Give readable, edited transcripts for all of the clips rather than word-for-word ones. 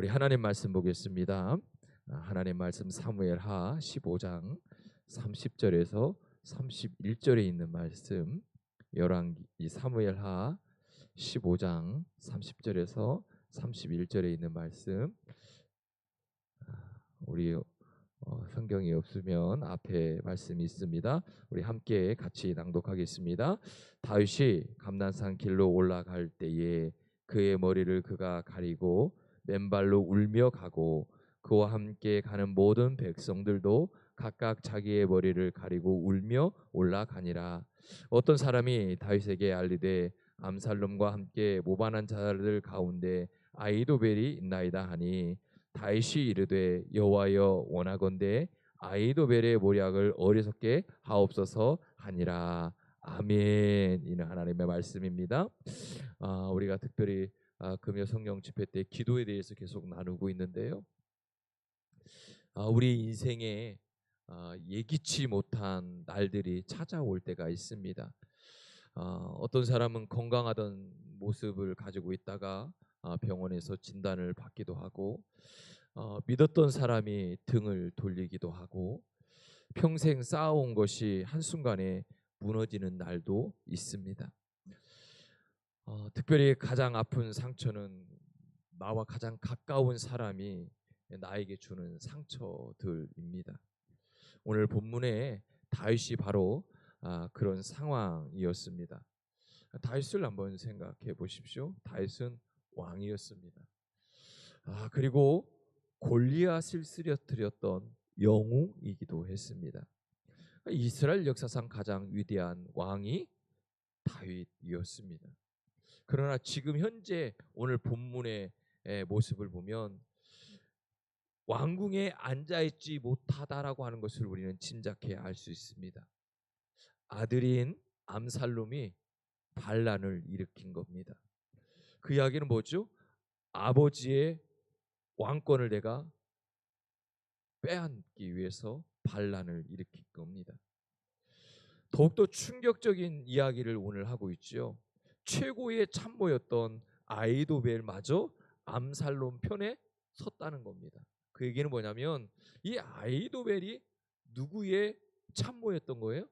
우리 하나님 말씀 보겠습니다. 하나님 말씀 사무엘하 15장 30절에서 31절에 있는 말씀. 열왕기 사무엘하 15장 30절에서 31절에 있는 말씀. 우리 성경이 없으면 앞에 말씀이 있습니다. 우리 함께 같이 낭독하겠습니다. 다윗이 감난산 길로 올라갈 때에 그의 머리를 그가 가리고 맨발로 울며 가고 그와 함께 가는 모든 백성들도 각각 자기의 머리를 가리고 울며 올라가니라. 어떤 사람이 다윗에게 알리되 암살롬과 함께 모반한 자들 가운데 아히도벨이 있나이다 하니 다윗이 이르되 여호와여 원하건대 아히도벨의 모략을 어리석게 하옵소서 하니라. 아멘. 이는 하나님의 말씀입니다. 우리가 특별히 금요 성령 집회 때 기도에 대해서 계속 나누고 있는데요. 우리 인생에 예기치 못한 날들이 찾아올 때가 있습니다. 어떤 사람은 건강하던 모습을 가지고 있다가 병원에서 진단을 받기도 하고, 믿었던 사람이 등을 돌리기도 하고, 평생 쌓아온 것이 한순간에 무너지는 날도 있습니다. 특별히 가장 아픈 상처는 나와 가장 가까운 사람이 나에게 주는 상처들입니다. 오늘 본문에 다윗이 바로 그런 상황이었습니다. 다윗을 한번 생각해 보십시오. 다윗은 왕이었습니다. 그리고 골리앗을 쓰러뜨렸던 영웅이기도 했습니다. 이스라엘 역사상 가장 위대한 왕이 다윗이었습니다. 그러나 지금 현재 오늘 본문의 모습을 보면 왕궁에 앉아있지 못하다라고 하는 것을 우리는 짐작해 알 수 있습니다. 아들인 암살롬이 반란을 일으킨 겁니다. 그 이야기는 뭐죠? 아버지의 왕권을 내가 빼앗기 위해서 반란을 일으킨 겁니다. 더욱더 충격적인 이야기를 오늘 하고 있죠. 최고의 참모였던 아히도벨마저 암살롬 편에 섰다는 겁니다. 그 얘기는 뭐냐면 이 아히도벨이 누구의 참모였던 거예요?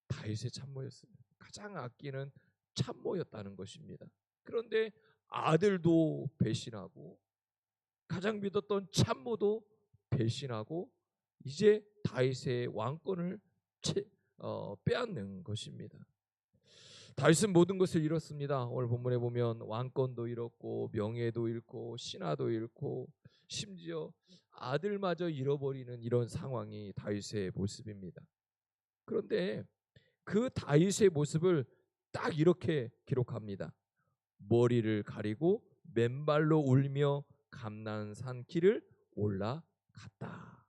다윗의 참모였습니다. 가장 아끼는 참모였다는 것입니다. 그런데 아들도 배신하고 가장 믿었던 참모도 배신하고 이제 다윗의 왕권을 빼앗는 것입니다. 다윗은 모든 것을 잃었습니다. 오늘 본문에 보면 왕권도 잃었고 명예도 잃고 신하도 잃고 심지어 아들마저 잃어버리는 이런 상황이 다윗의 모습입니다. 그런데 그 다윗의 모습을 딱 이렇게 기록합니다. 머리를 가리고 맨발로 울며 감난산 길을 올라갔다.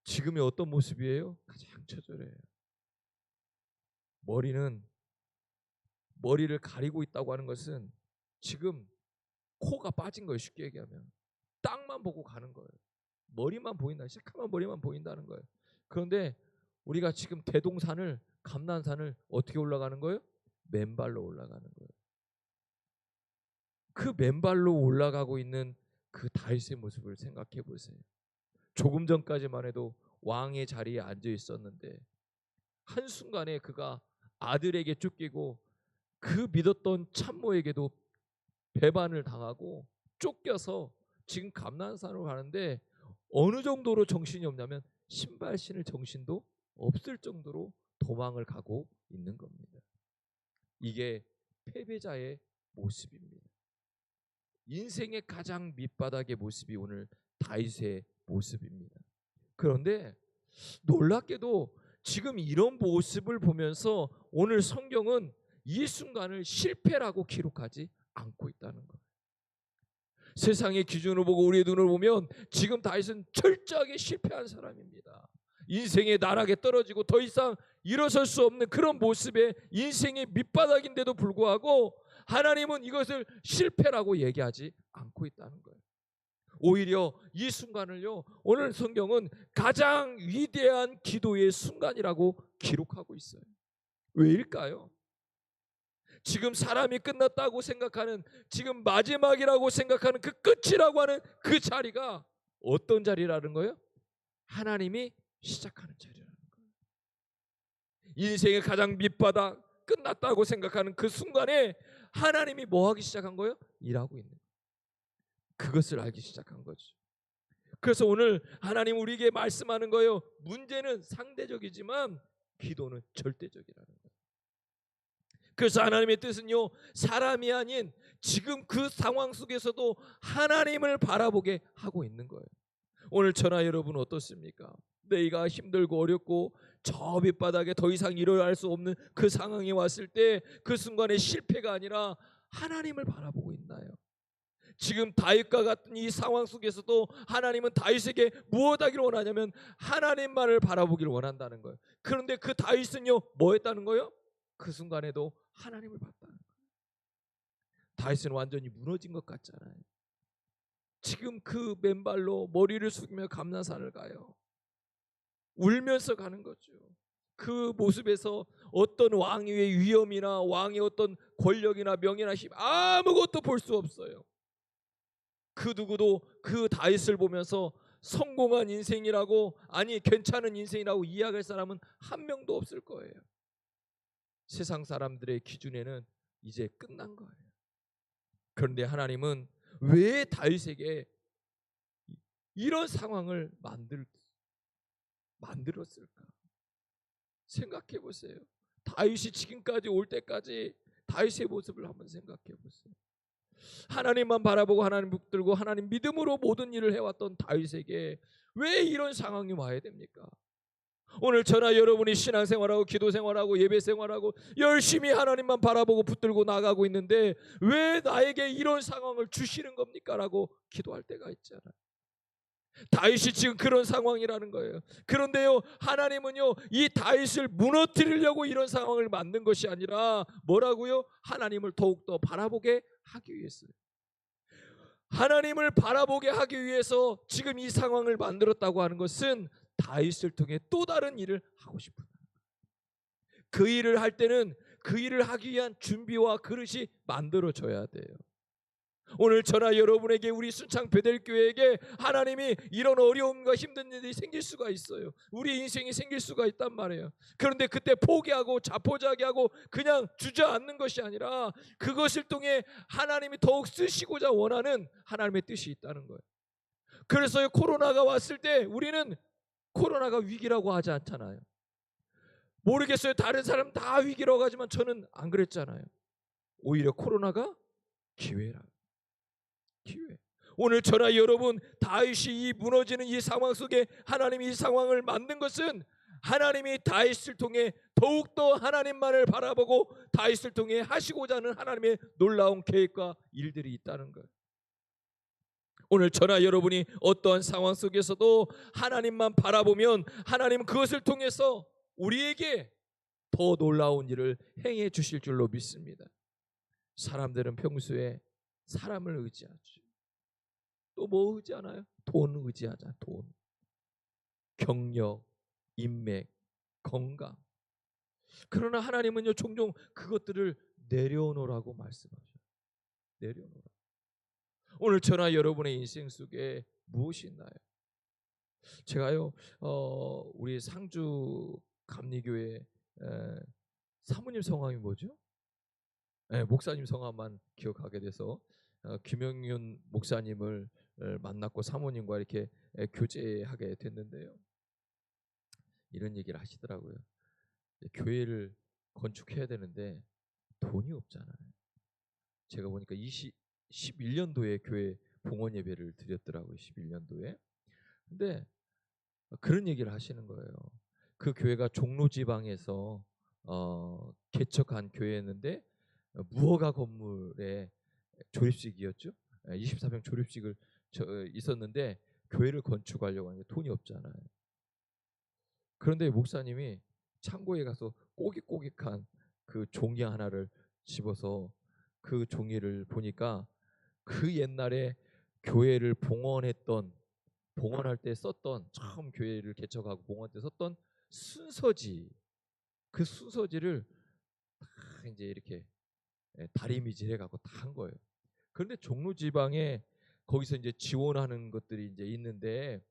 지금이 어떤 모습이에요? 가장 처절해요. 머리를 가리고 있다고 하는 것은 지금 코가 빠진 거예요. 쉽게 얘기하면 땅만 보고 가는 거예요. 머리만 보인다. 시커먼 머리만 보인다는 거예요. 그런데 우리가 지금 대동산을 감난산을 어떻게 올라가는 거예요? 맨발로 올라가는 거예요. 그 맨발로 올라가고 있는 그 다윗의 모습을 생각해 보세요. 조금 전까지만 해도 왕의 자리에 앉아 있었는데 한순간에 그가 아들에게 쫓기고 그 믿었던 참모에게도 배반을 당하고 쫓겨서 지금 감난산으로 가는데 어느 정도로 정신이 없냐면 신발 신을 정신도 없을 정도로 도망을 가고 있는 겁니다. 이게 패배자의 모습입니다. 인생의 가장 밑바닥의 모습이 오늘 다윗의 모습입니다. 그런데 놀랍게도 지금 이런 모습을 보면서 오늘 성경은 이 순간을 실패라고 기록하지 않고 있다는 거예요. 세상의 기준으로 보고 우리의 눈을 보면 지금 다윗은 철저하게 실패한 사람입니다. 인생의 나락에 떨어지고 더 이상 일어설 수 없는 그런 모습의 인생의 밑바닥인데도 불구하고 하나님은 이것을 실패라고 얘기하지 않고 있다는 거예요. 오히려 이 순간을요, 오늘 성경은 가장 위대한 기도의 순간이라고 기록하고 있어요. 왜일까요? 지금 사람이 끝났다고 생각하는, 지금 마지막이라고 생각하는 그 끝이라고 하는 그 자리가 어떤 자리라는 거예요? 하나님이 시작하는 자리라는 거예요. 인생의 가장 밑바닥 끝났다고 생각하는 그 순간에 하나님이 뭐 하기 시작한 거예요? 일하고 있는 거예요. 그것을 알기 시작한 거죠. 그래서 오늘 하나님 우리에게 말씀하는 거예요. 문제는 상대적이지만 기도는 절대적이라는 거예요. 그래서 하나님의 뜻은요, 사람이 아닌 지금 그 상황 속에서도 하나님을 바라보게 하고 있는 거예요. 오늘 저나 여러분 어떻습니까? 내가 힘들고 어렵고 저 밑바닥에 더 이상 일어날 수 없는 그 상황이 왔을 때 그 순간에 실패가 아니라 하나님을 바라보고 있나요? 지금 다윗과 같은 이 상황 속에서도 하나님은 다윗에게 무엇 하기를 원하냐면 하나님만을 바라보기를 원한다는 거예요. 그런데 그 다윗은요, 뭐 했다는 거예요? 그 순간에도 하나님을 봤다는 거예요. 다윗은 완전히 무너진 것 같잖아요. 지금 그 맨발로 머리를 숙이며 감난산을 가요. 울면서 가는 거죠. 그 모습에서 어떤 왕위의 위엄이나 왕의 어떤 권력이나 명예나 힘 아무것도 볼 수 없어요. 그 누구도 그 다윗을 보면서 성공한 인생이라고, 아니 괜찮은 인생이라고 이야기할 사람은 한 명도 없을 거예요. 세상 사람들의 기준에는 이제 끝난 거예요. 그런데 하나님은 왜 다윗에게 이런 상황을 만들었을까? 생각해 보세요. 다윗이 지금까지 올 때까지 다윗의 모습을 한번 생각해 보세요. 하나님만 바라보고 하나님 붙들고 하나님 믿음으로 모든 일을 해왔던 다윗에게 왜 이런 상황이 와야 됩니까? 오늘 저나 여러분이 신앙생활하고 기도생활하고 예배생활하고 열심히 하나님만 바라보고 붙들고 나가고 있는데 왜 나에게 이런 상황을 주시는 겁니까? 라고 기도할 때가 있잖아요. 다윗이 지금 그런 상황이라는 거예요. 그런데요, 하나님은요, 이 다윗을 무너뜨리려고 이런 상황을 만든 것이 아니라 뭐라고요? 하나님을 더욱더 바라보게 하기 위해서요. 하나님을 바라보게 하기 위해서 지금 이 상황을 만들었다고 하는 것은 다윗을 통해 또 다른 일을 하고 싶은 거예요. 그 일을 할 때는 그 일을 하기 위한 준비와 그릇이 만들어져야 돼요. 오늘 저나 여러분에게, 우리 순창 베델교회에게 하나님이 이런 어려움과 힘든 일이 생길 수가 있어요. 우리 인생이 생길 수가 있단 말이에요. 그런데 그때 포기하고 자포자기하고 그냥 주저앉는 것이 아니라 그것을 통해 하나님이 더욱 쓰시고자 원하는 하나님의 뜻이 있다는 거예요. 그래서 코로나가 왔을 때 우리는 코로나가 위기라고 하지 않잖아요. 모르겠어요. 다른 사람 다 위기라고 하지만 저는 안 그랬잖아요. 오히려 코로나가 기회라. 기회. 오늘 저나 여러분, 다윗이 이 무너지는 이 상황 속에 하나님이 이 상황을 만든 것은 하나님이 다윗을 통해 더욱더 하나님만을 바라보고 다윗을 통해 하시고자 하는 하나님의 놀라운 계획과 일들이 있다는 거예요. 오늘 저나 여러분이 어떠한 상황 속에서도 하나님만 바라보면 하나님은 그것을 통해서 우리에게 더 놀라운 일을 행해 주실 줄로 믿습니다. 사람들은 평소에 사람을 의지하죠. 또 뭐 의지하나요? 돈 의지하자. 돈, 경력, 인맥, 건강. 그러나 하나님은요, 종종 그것들을 내려놓으라고 말씀하셔요. 내려놓으라. 오늘 저나 여러분의 인생 속에 무엇이 있나요? 제가요, 우리 상주 감리교회 사모님 성함이 뭐죠? 목사님 성함만 기억하게 돼서 김영윤 목사님을 만났고 사모님과 이렇게 교제하게 됐는데요. 이런 얘기를 하시더라고요. 교회를 건축해야 되는데 돈이 없잖아요. 제가 보니까 11년도에 교회 봉헌 예배를 드렸더라고요. 11년도에. 근데 그런 얘기를 하시는 거예요. 그 교회가 종로 지방에서 개척한 교회였는데 무허가 건물에 조립식이었죠. 24평 조립식을 있었는데 교회를 건축하려고 하는데 돈이 없잖아요. 그런데 목사님이 창고에 가서 꼬깃꼬깃한 그 종이 하나를 집어서 그 종이를 보니까 그 옛날에 교회를 봉헌할 때 썼던, 처음 교회를 개척하고 봉헌할 때 썼던 순서지, 그 순서지를 다 이제 이렇게 다리미질 해갖고 다 한 거예요. 그런데 종로 지방에 거기서 이제 지원하는 것들이 이제 있는데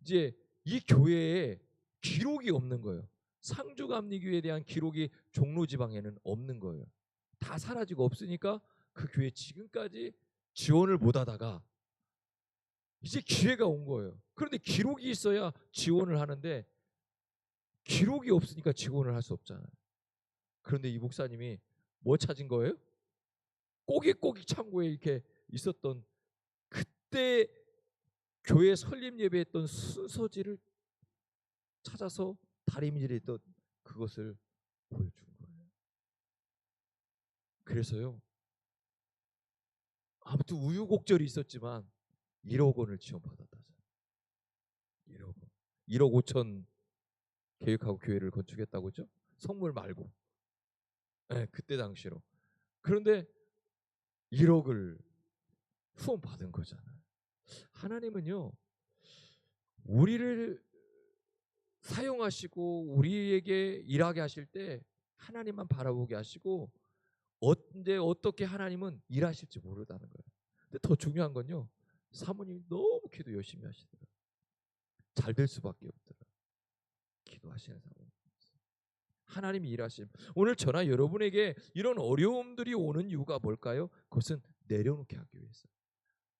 이제 이 교회에 기록이 없는 거예요. 상주감리교회에 대한 기록이 종로 지방에는 없는 거예요. 다 사라지고 없으니까 그 교회 지금까지 지원을 못 하다가 이제 기회가 온 거예요. 그런데 기록이 있어야 지원을 하는데 기록이 없으니까 지원을 할 수 없잖아요. 그런데 이 목사님이 뭐 찾은 거예요? 꼬깃꼬깃 창고에 이렇게 있었던 그때 교회 설립 예배했던 순서지를 찾아서 다리미질했던 그것을 보여준 거예요. 그래서요, 아무튼 우유곡절이 있었지만 1억 원을 지원받았다잖아요. 1억 원. 1억 5천 계획하고 교회를 건축했다고 했죠? 선물 말고. 네, 그때 당시로. 그런데 1억을 후원 받은 거잖아요. 하나님은요, 우리를 사용하시고 우리에게 일하게 하실 때 하나님만 바라보게 하시고 언제 어떻게 하나님은 일하실지 모르다는 거예요. 근데 더 중요한 건요, 사모님이 너무 기도 열심히 하시더라고요. 잘 될 수밖에 없더라고요. 기도하시는 사모님. 하나님이 일하심. 오늘 저나 여러분에게 이런 어려움들이 오는 이유가 뭘까요? 그것은 내려놓게 하기 위해서.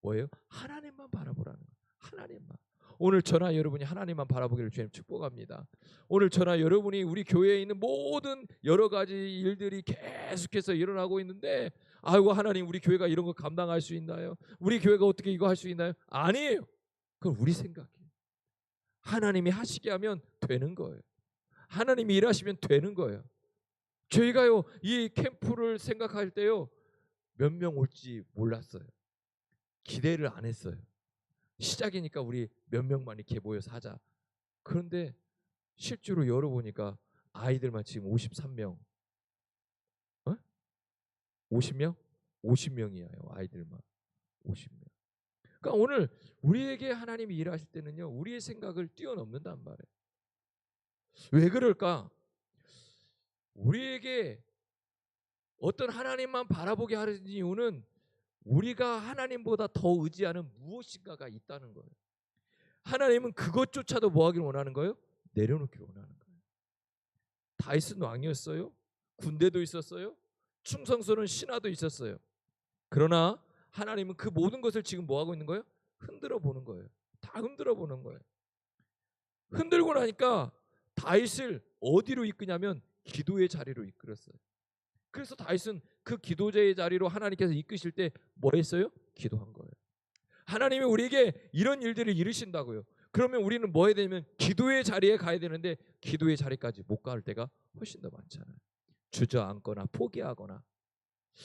뭐예요? 하나님만 바라보라는 거예요. 하나님만. 오늘 저나 여러분이 하나님만 바라보기를 주님 축복합니다. 오늘 저나 여러분이 우리 교회에 있는 모든 여러 가지 일들이 계속해서 일어나고 있는데, 아이고 하나님, 우리 교회가 이런 거 감당할 수 있나요? 우리 교회가 어떻게 이거 할 수 있나요? 아니에요. 그건 우리 생각이에요. 하나님이 하시게 하면 되는 거예요. 하나님이 일하시면 되는 거예요. 저희가요, 이 캠프를 생각할 때요, 몇 명 올지 몰랐어요. 기대를 안 했어요. 시작이니까 우리 몇 명만 이렇게 모여서 하자. 그런데 실제로 열어보니까 아이들만 지금 53명. 50명? 50명이에요. 아이들만 50명. 그러니까 오늘 우리에게 하나님이 일하실 때는요, 우리의 생각을 뛰어넘는단 말이에요. 왜 그럴까? 우리에게 어떤 하나님만 바라보게 하는 이유는 우리가 하나님보다 더 의지하는 무엇인가가 있다는 거예요. 하나님은 그것조차도 뭐 하기를 원하는 거예요? 내려놓기를 원하는 거예요. 다윗은 왕이었어요. 군대도 있었어요. 충성스러운 신하도 있었어요. 그러나 하나님은 그 모든 것을 지금 뭐 하고 있는 거예요? 흔들어 보는 거예요. 다 흔들어 보는 거예요. 흔들고 나니까 다윗을 어디로 이끄냐면 기도의 자리로 이끌었어요. 그래서 다윗은 그 기도자의 자리로 하나님께서 이끄실 때 뭐 했어요? 기도한 거예요. 하나님이 우리에게 이런 일들을 이루신다고요. 그러면 우리는 뭐 해야 되냐면 기도의 자리에 가야 되는데 기도의 자리까지 못 갈 때가 훨씬 더 많잖아요. 주저앉거나 포기하거나.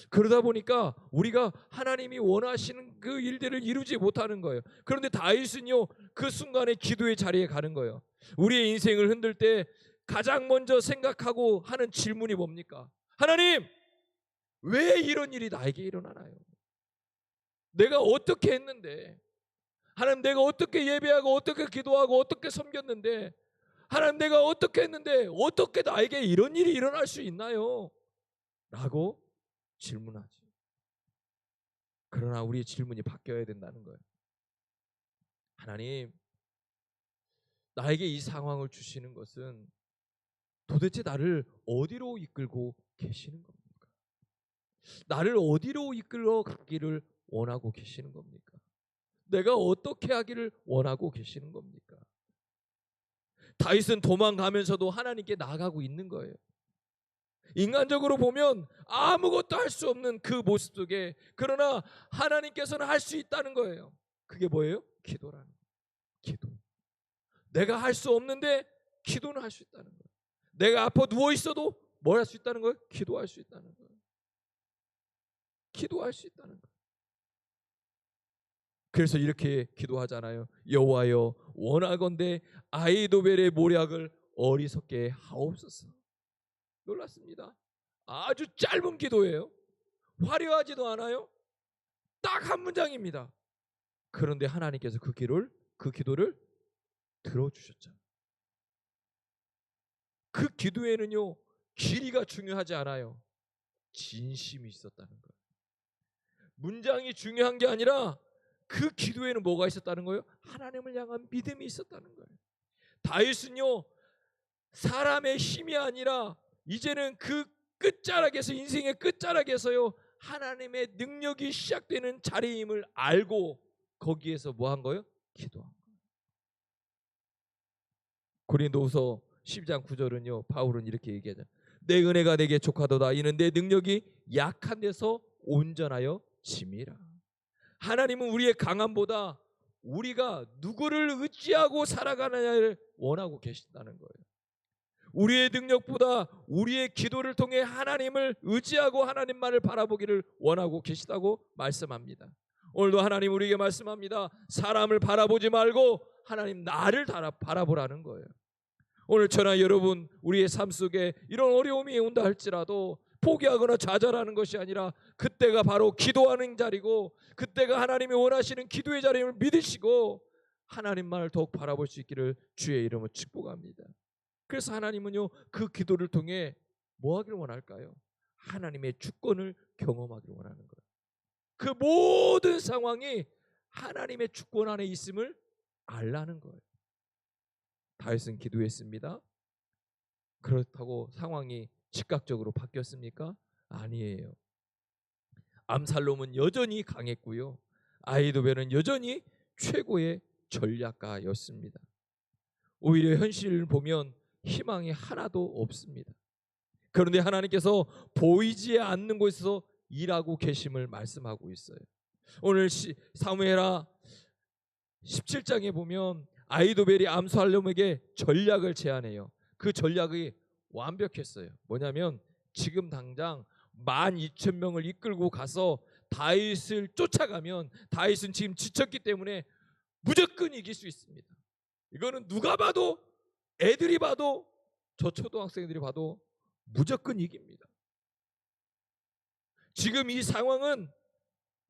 그러다 보니까 우리가 하나님이 원하시는 그 일들을 이루지 못하는 거예요. 그런데 다윗은요, 그 순간에 기도의 자리에 가는 거예요. 우리의 인생을 흔들 때 가장 먼저 생각하고 하는 질문이 뭡니까? 하나님, 왜 이런 일이 나에게 일어나나요? 내가 어떻게 했는데, 하나님, 내가 어떻게 예배하고 어떻게 기도하고 어떻게 섬겼는데, 하나님, 내가 어떻게 했는데 어떻게 나에게 이런 일이 일어날 수 있나요? 라고 질문하지. 그러나 우리의 질문이 바뀌어야 된다는 거예요. 하나님, 나에게 이 상황을 주시는 것은 도대체 나를 어디로 이끌고 계시는 겁니까? 나를 어디로 이끌어 가기를 원하고 계시는 겁니까? 내가 어떻게 하기를 원하고 계시는 겁니까? 다윗은 도망가면서도 하나님께 나아가고 있는 거예요. 인간적으로 보면 아무것도 할 수 없는 그 모습 속에, 그러나 하나님께서는 할 수 있다는 거예요. 그게 뭐예요? 기도라는 거예요. 기도. 내가 할 수 없는데 기도는 할 수 있다는 거예요. 내가 아파 누워 있어도 뭘 할 수 있다는 거예요? 기도할 수 있다는 거예요. 기도할 수 있다는 거예요. 그래서 이렇게 기도하잖아요. 여호와여, 원하건대 아이도벨의 모략을 어리석게 하옵소서. 놀랐습니다. 아주 짧은 기도예요. 화려하지도 않아요. 딱 한 문장입니다. 그런데 하나님께서 그 기도를 들어주셨잖아요. 그 기도에는요, 길이가 중요하지 않아요. 진심이 있었다는 거예요. 문장이 중요한 게 아니라 그 기도에는 뭐가 있었다는 거예요? 하나님을 향한 믿음이 있었다는 거예요. 다윗은요, 사람의 힘이 아니라 이제는 그 끝자락에서, 인생의 끝자락에서요, 하나님의 능력이 시작되는 자리임을 알고 거기에서 뭐 한 거예요? 기도한 거예요. 고린도후서 12장 9절은요, 바울은 이렇게 얘기하죠. 내 은혜가 내게 족하도다. 이는 내 능력이 약한 데서 온전하여 짐이라. 하나님은 우리의 강함보다 우리가 누구를 의지하고 살아가느냐를 원하고 계신다는 거예요. 우리의 능력보다 우리의 기도를 통해 하나님을 의지하고 하나님만을 바라보기를 원하고 계시다고 말씀합니다. 오늘도 하나님 우리에게 말씀합니다. 사람을 바라보지 말고 하나님 나를 바라보라는 거예요. 오늘 저나 여러분, 우리의 삶 속에 이런 어려움이 온다 할지라도 포기하거나 좌절하는 것이 아니라 그때가 바로 기도하는 자리고, 그때가 하나님이 원하시는 기도의 자리임을 믿으시고 하나님만을 더욱 바라볼 수 있기를 주의 이름으로 축복합니다. 그래서 하나님은요, 그 기도를 통해 뭐 하기를 원할까요? 하나님의 주권을 경험하기를 원하는 거예요. 그 모든 상황이 하나님의 주권 안에 있음을 알라는 거예요. 다윗은 기도했습니다. 그렇다고 상황이 즉각적으로 바뀌었습니까? 아니에요. 암살롬은 여전히 강했고요, 아히도벨은 여전히 최고의 전략가였습니다. 오히려 현실을 보면 희망이 하나도 없습니다. 그런데 하나님께서 보이지 않는 곳에서 일하고 계심을 말씀하고 있어요. 오늘 사무엘하 17장에 보면 아히도벨이 암살롬에게 전략을 제안해요. 그 전략이 완벽했어요. 뭐냐면 지금 당장 12,000명을 이끌고 가서 다윗을 쫓아가면 다윗은 지금 지쳤기 때문에 무조건 이길 수 있습니다. 이거는 누가 봐도, 애들이 봐도, 저 초등학생들이 봐도 무조건 이깁니다. 지금 이 상황은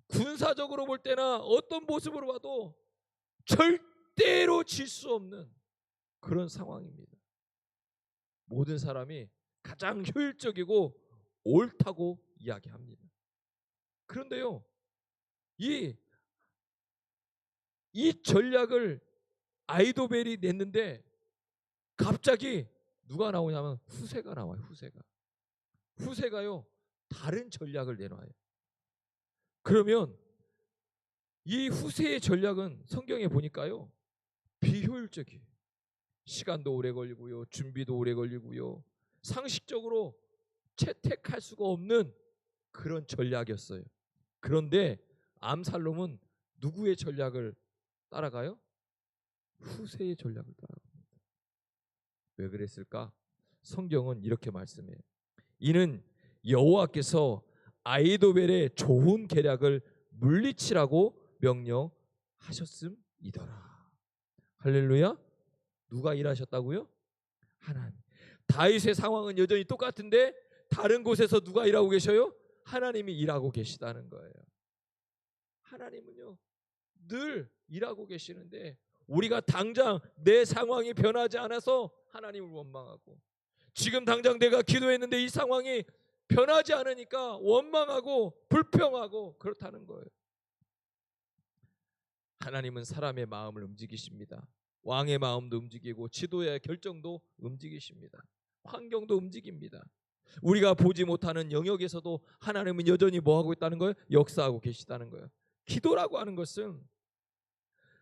군사적으로 볼 때나 어떤 모습으로 봐도 절대로 질 수 없는 그런 상황입니다. 모든 사람이 가장 효율적이고 옳다고 이야기합니다. 그런데요, 이 전략을 아히도벨이 냈는데 갑자기 누가 나오냐면 후세가 나와요. 후세가요 다른 전략을 내놔요. 그러면 이 후세의 전략은 성경에 보니까요 비효율적이에요. 시간도 오래 걸리고요, 준비도 오래 걸리고요, 상식적으로 채택할 수가 없는 그런 전략이었어요. 그런데 암살롬은 누구의 전략을 따라가요? 후세의 전략을 따라갑니다. 왜 그랬을까? 성경은 이렇게 말씀해요. 이는 여호와께서 아히도벨의 좋은 계략을 물리치라고 명령하셨음이더라. 할렐루야. 누가 일하셨다고요? 하나님. 다윗의 상황은 여전히 똑같은데 다른 곳에서 누가 일하고 계셔요? 하나님이 일하고 계시다는 거예요. 하나님은요 늘 일하고 계시는데 우리가 당장 내 상황이 변하지 않아서 하나님을 원망하고, 지금 당장 내가 기도했는데 이 상황이 변하지 않으니까 원망하고 불평하고 그렇다는 거예요. 하나님은 사람의 마음을 움직이십니다. 왕의 마음도 움직이고 지도의 결정도 움직이십니다. 환경도 움직입니다. 우리가 보지 못하는 영역에서도 하나님은 여전히 뭐 하고 있다는 거예요? 역사하고 계시다는 거예요. 기도라고 하는 것은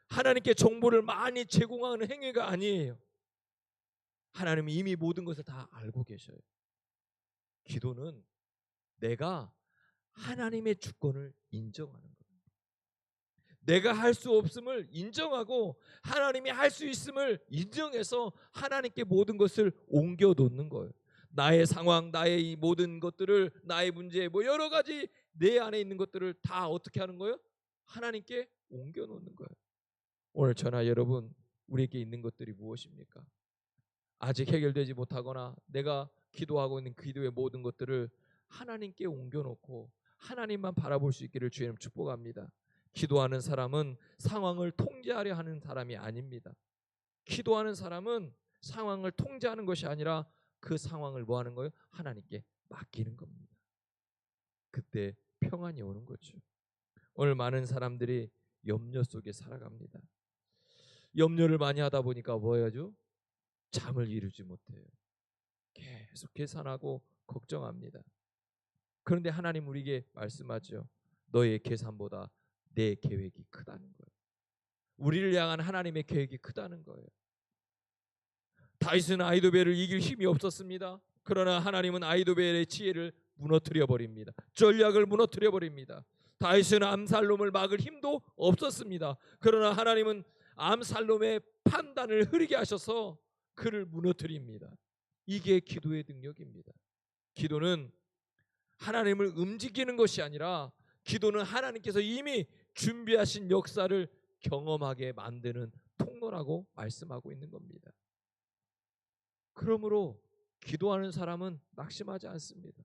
하나님께 정보를 많이 제공하는 행위가 아니에요. 하나님은 이미 모든 것을 다 알고 계셔요. 기도는 내가 하나님의 주권을 인정하는 거예요. 내가 할 수 없음을 인정하고 하나님이 할 수 있음을 인정해서 하나님께 모든 것을 옮겨 놓는 거예요. 나의 상황, 나의 이 모든 것들을, 나의 문제, 뭐 여러 가지 내 안에 있는 것들을 다 어떻게 하는 거예요? 하나님께 옮겨 놓는 거예요. 오늘 저나 여러분, 우리에게 있는 것들이 무엇입니까? 아직 해결되지 못하거나 내가 기도하고 있는 기도의 모든 것들을 하나님께 옮겨 놓고 하나님만 바라볼 수 있기를 주님 축복합니다. 기도하는 사람은 상황을 통제하려 하는 사람이 아닙니다. 기도하는 사람은 상황을 통제하는 것이 아니라 그 상황을 뭐 하는 거예요? 하나님께 맡기는 겁니다. 그때 평안이 오는 거죠. 오늘 많은 사람들이 염려 속에 살아갑니다. 염려를 많이 하다 보니까 뭐 해야죠? 잠을 이루지 못해요. 계속 계산하고 걱정합니다. 그런데 하나님 우리에게 말씀하죠. 너의 계산보다 내 계획이 크다는 거예요. 우리를 향한 하나님의 계획이 크다는 거예요. 다윗은 아히도벨을 이길 힘이 없었습니다. 그러나 하나님은 아히도벨의 지혜를 무너뜨려 버립니다. 전략을 무너뜨려 버립니다. 다윗은 암살롬을 막을 힘도 없었습니다. 그러나 하나님은 암살롬의 판단을 흐리게 하셔서 그를 무너뜨립니다. 이게 기도의 능력입니다. 기도는 하나님을 움직이는 것이 아니라 기도는 하나님께서 이미 준비하신 역사를 경험하게 만드는 통로라고 말씀하고 있는 겁니다. 그러므로 기도하는 사람은 낙심하지 않습니다.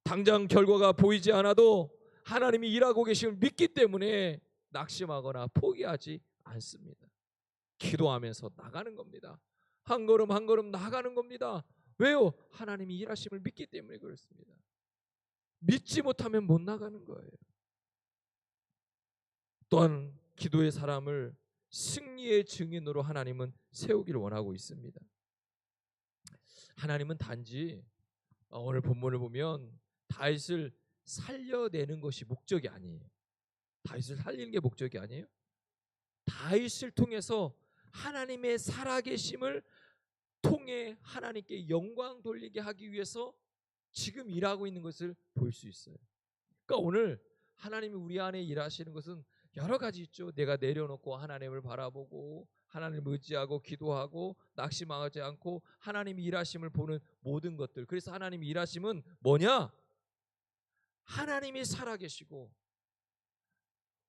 당장 결과가 보이지 않아도 하나님이 일하고 계심을 믿기 때문에 낙심하거나 포기하지 않습니다. 기도하면서 나가는 겁니다. 한 걸음 한 걸음 나가는 겁니다. 왜요? 하나님이 일하심을 믿기 때문에 그렇습니다. 믿지 못하면 못 나가는 거예요. 또한 기도의 사람을 승리의 증인으로 하나님은 세우기를 원하고 있습니다. 하나님은 단지 오늘 본문을 보면 다윗을 살려내는 것이 목적이 아니에요. 다윗을 살리는 게 목적이 아니에요. 다윗을 통해서 하나님의 살아계심을 통해 하나님께 영광 돌리게 하기 위해서 지금 일하고 있는 것을 볼 수 있어요. 그러니까 오늘 하나님이 우리 안에 일하시는 것은 여러 가지 있죠. 내가 내려놓고 하나님을 바라보고 하나님을 의지하고 기도하고 낙심하지 않고 하나님이 일하심을 보는 모든 것들. 그래서 하나님이 일하심은 뭐냐? 하나님이 살아계시고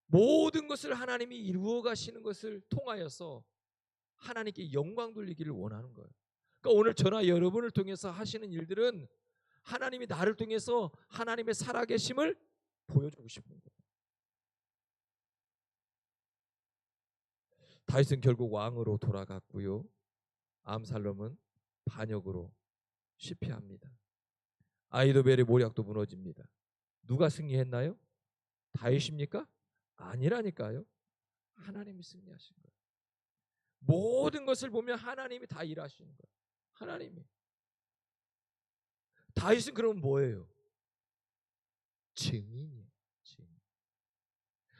모든 것을 하나님이 이루어 가시는 것을 통하여서 하나님께 영광 돌리기를 원하는 거예요. 그러니까 오늘 저나 여러분을 통해서 하시는 일들은 하나님이 나를 통해서 하나님의 살아계심을 보여주고 싶은 거예요. 다윗은 결국 왕으로 돌아갔고요. 암살롬은 반역으로 실패합니다. 아히도벨의 모략도 무너집니다. 누가 승리했나요? 다윗입니까? 아니라니까요. 하나님이 승리하신 거예요. 모든 것을 보면 하나님이 다 일하시는 거예요. 하나님이. 다윗은 그럼 뭐예요? 증인이에요. 증인.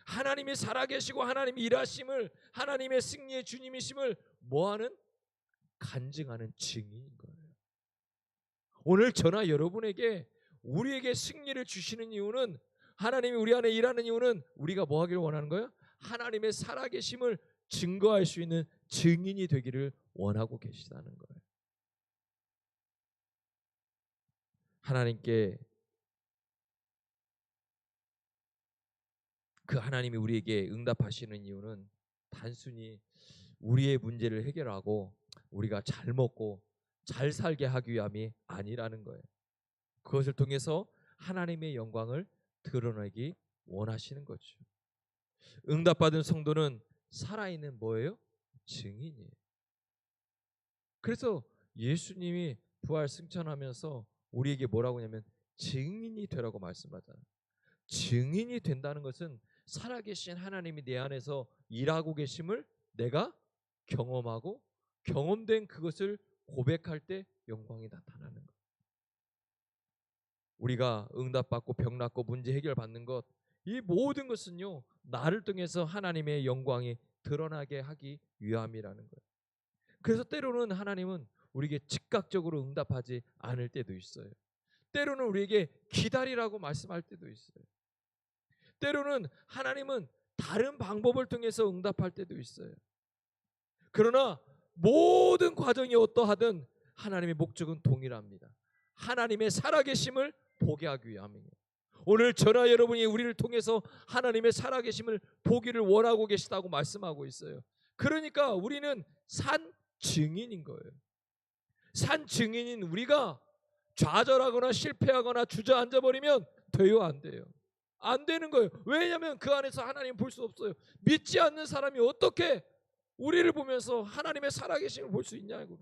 하나님이 살아계시고 하나님이 일하심을, 하나님의 승리의 주님이심을 뭐하는? 간증하는 증인인 거예요. 오늘 저나 여러분에게 우리에게 승리를 주시는 이유는, 하나님이 우리 안에 일하는 이유는 우리가 뭐 하기를 원하는 거예요? 하나님의 살아계심을 증거할 수 있는 증인이 되기를 원하고 계시다는 거예요. 하나님께 그 하나님이 우리에게 응답하시는 이유는 단순히 우리의 문제를 해결하고 우리가 잘 먹고 잘 살게 하기 위함이 아니라는 거예요. 그것을 통해서 하나님의 영광을 드러내기 원하시는 거죠. 응답받은 성도는 살아있는 뭐예요? 증인이에요. 그래서 예수님이 부활 승천하면서 우리에게 뭐라고 하냐면 증인이 되라고 말씀하잖아요. 증인이 된다는 것은 살아계신 하나님이 내 안에서 일하고 계심을 내가 경험하고 경험된 그것을 고백할 때 영광이 나타나는 것. 우리가 응답받고 병났고 문제 해결받는 것, 이 모든 것은요 나를 통해서 하나님의 영광이 드러나게 하기 위함이라는 거예요. 그래서 때로는 하나님은 우리에게 즉각적으로 응답하지 않을 때도 있어요. 때로는 우리에게 기다리라고 말씀할 때도 있어요. 때로는 하나님은 다른 방법을 통해서 응답할 때도 있어요. 그러나 모든 과정이 어떠하든 하나님의 목적은 동일합니다. 하나님의 살아계심을 보게 하기 위함이에요. 오늘 저나 여러분이 우리를 통해서 하나님의 살아계심을 보기를 원하고 계시다고 말씀하고 있어요. 그러니까 우리는 산 증인인 거예요. 산 증인인 우리가 좌절하거나 실패하거나 주저앉아 버리면 돼요, 안 돼요? 안 되는 거예요. 왜냐하면 그 안에서 하나님 볼 수 없어요. 믿지 않는 사람이 어떻게 우리를 보면서 하나님의 살아계심을 볼 수 있냐고.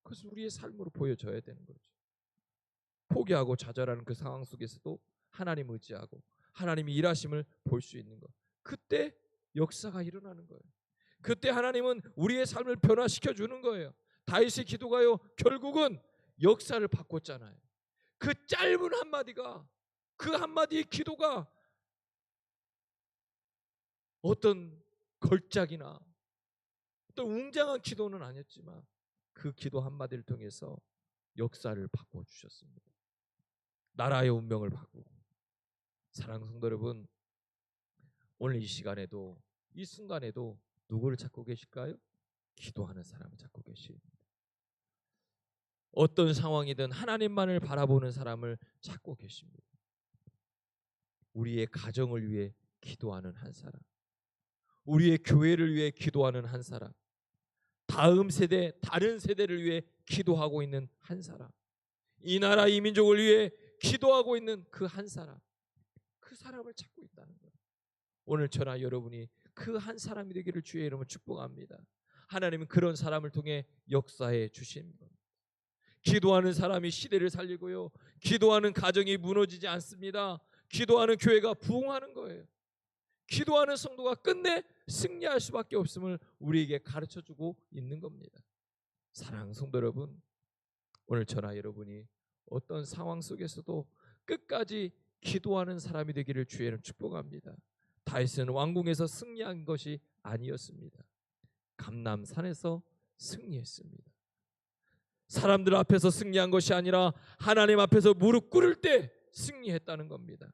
그것을 우리의 삶으로 보여줘야 되는 거죠. 포기하고 좌절하는 그 상황 속에서도 하나님 의지하고 하나님이 일하심을 볼 수 있는 것. 그때 역사가 일어나는 거예요. 그때 하나님은 우리의 삶을 변화시켜 주는 거예요. 다윗의 기도가요, 결국은 역사를 바꿨잖아요. 그 짧은 한마디가, 그 한마디의 기도가 어떤 걸작이나 어떤 웅장한 기도는 아니었지만 그 기도 한마디를 통해서 역사를 바꿔주셨습니다. 나라의 운명을 바꾸고. 사랑하는 성도 여러분, 오늘 이 시간에도, 이 순간에도 누구를 찾고 계실까요? 기도하는 사람을 찾고 계십니다. 어떤 상황이든 하나님만을 바라보는 사람을 찾고 계십니다. 우리의 가정을 위해 기도하는 한 사람, 우리의 교회를 위해 기도하는 한 사람, 다음 세대, 다른 세대를 위해 기도하고 있는 한 사람, 이 나라 이 민족을 위해 기도하고 있는 그 한 사람, 그 사람을 찾고 있다는 거예요. 오늘 저나 여러분이 그 한 사람이 되기를 주의 이름으로 축복합니다. 하나님은 그런 사람을 통해 역사해 주신 겁니다. 기도하는 사람이 시대를 살리고요, 기도하는 가정이 무너지지 않습니다. 기도하는 교회가 부흥하는 거예요. 기도하는 성도가 끝내 승리할 수밖에 없음을 우리에게 가르쳐주고 있는 겁니다. 사랑하는 성도 여러분, 오늘 저나 여러분이 어떤 상황 속에서도 끝까지 기도하는 사람이 되기를 주의 이름으로 축복합니다. 다윗은 왕궁에서 승리한 것이 아니었습니다. 감람산에서 승리했습니다. 사람들 앞에서 승리한 것이 아니라 하나님 앞에서 무릎 꿇을 때 승리했다는 겁니다.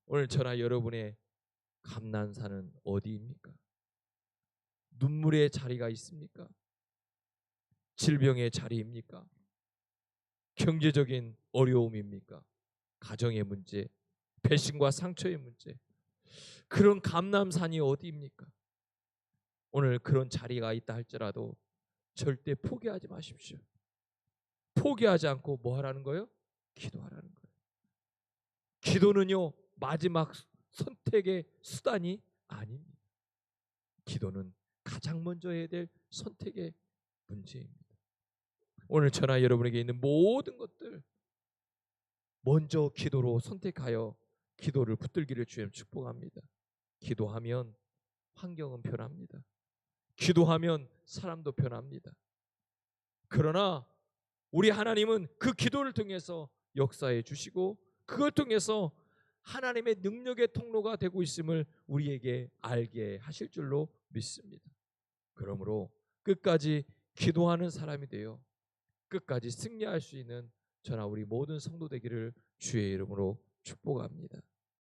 오늘 저나 여러분의 감난산은 어디입니까? 눈물의 자리가 있습니까? 질병의 자리입니까? 경제적인 어려움입니까? 가정의 문제, 배신과 상처의 문제, 그런 감남산이 어디입니까? 오늘 그런 자리가 있다 할지라도 절대 포기하지 마십시오. 포기하지 않고 뭐 하라는 거예요? 기도하라는 거예요. 기도는요, 마지막 선택의 수단이 아닙니다. 기도는 가장 먼저 해야 될 선택의 문제입니다. 오늘 저나 여러분에게 있는 모든 것들 먼저 기도로 선택하여 기도를 붙들기를 주님 축복합니다. 기도하면 환경은 변합니다. 기도하면 사람도 변합니다. 그러나 우리 하나님은 그 기도를 통해서 역사해 주시고 그걸 통해서 하나님의 능력의 통로가 되고 있음을 우리에게 알게 하실 줄로 믿습니다. 그러므로 끝까지 기도하는 사람이 되어 끝까지 승리할 수 있는 저나 우리 모든 성도 되기를 주의 이름으로 축복합니다.